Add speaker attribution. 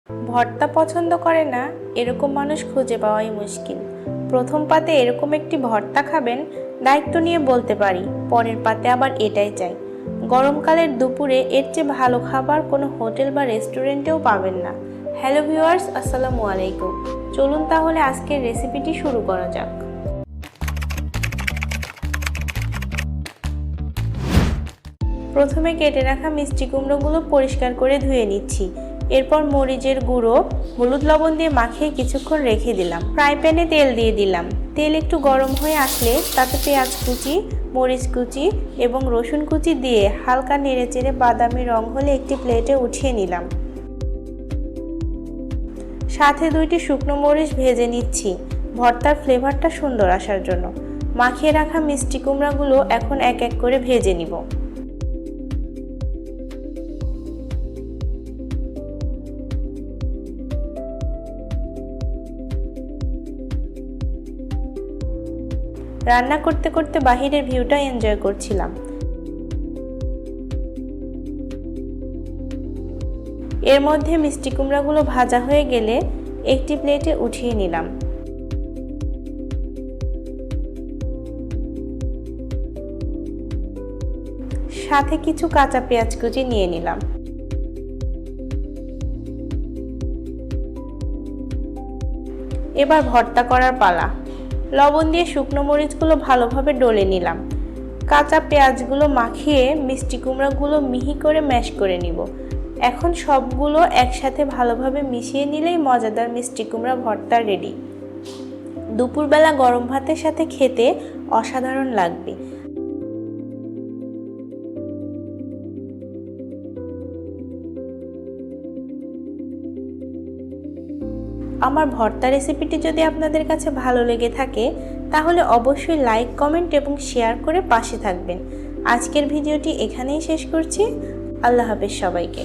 Speaker 1: ভর্তা পছন্দ করে না এরকম মানুষ খুঁজে পাওয়াই মুশকিল। প্রথম পাতে এরকম একটি ভর্তা খাবেন, দায়িত্ব নিয়ে বলতে পারি, পরের পাতে আবার এটাই চাই। গরমকালের দুপুরে এর চেয়ে ভালো খাবার কোনো হোটেল বা রেস্টুরেন্টেও পাবেন না। হ্যালো ভিউয়ার্স, আসসালামু আলাইকুম। চলুন তাহলে আজকের রেসিপিটি শুরু করা যাক। প্রথমে কেটে রাখা মিষ্টি কুমড়োগুলো পরিষ্কার করে ধুয়ে নিচ্ছি। এরপর মরিচের গুঁড়ো, হলুদ লবণ দিয়ে মাখিয়ে কিছুক্ষণ রেখে দিলাম। ফ্রাই প্যানে তেল দিয়ে দিলাম। তেল একটু গরম হয়ে আসলে তাতে পেঁয়াজ কুচি, মরিচ কুচি এবং রসুন কুচি দিয়ে হালকা নেড়েচেড়ে বাদামি রং হলে একটি প্লেটে উঠিয়ে নিলাম। সাথে 2টি শুকনো মরিচ ভেজে নিচ্ছি ভর্তার ফ্লেভারটা সুন্দর আসার জন্য। মাখিয়ে রাখা মিষ্টি কুমড়াগুলো এখন এক এক করে ভেজে নিব। রান্না করতে করতে বাহিরের ভিউটা এনজয় করছিলাম। এর মধ্যে মিষ্টি কুমড়াগুলো ভাজা হয়ে গেলে একটি প্লেটে উঠিয়ে নিলাম। সাথে কিছু কাঁচা পেঁয়াজ কুচি নিয়ে নিলাম। এবার ভর্তা করার পালা। লবণ দিয়ে শুকনো মরিচগুলো ভালোভাবে ডলে নিলাম। কাঁচা পেঁয়াজগুলো মাখিয়ে মিষ্টি কুমড়াগুলো মিহি করে ম্যাশ করে নিব। এখন সবগুলো একসাথে ভালোভাবে মিশিয়ে নিলেই মজাদার মিষ্টি কুমড়া ভর্তা রেডি। দুপুরবেলা গরম ভাতের সাথে খেতে অসাধারণ লাগবে। আমার ভর্তা রেসিপিটি যদি আপনাদের কাছে ভালো লেগে থাকে তাহলে অবশ্যই লাইক, কমেন্ট এবং শেয়ার করে পাশে থাকবেন। আজকের ভিডিওটি এখানেই শেষ করছি। আল্লাহ হাফেজ সবাইকে।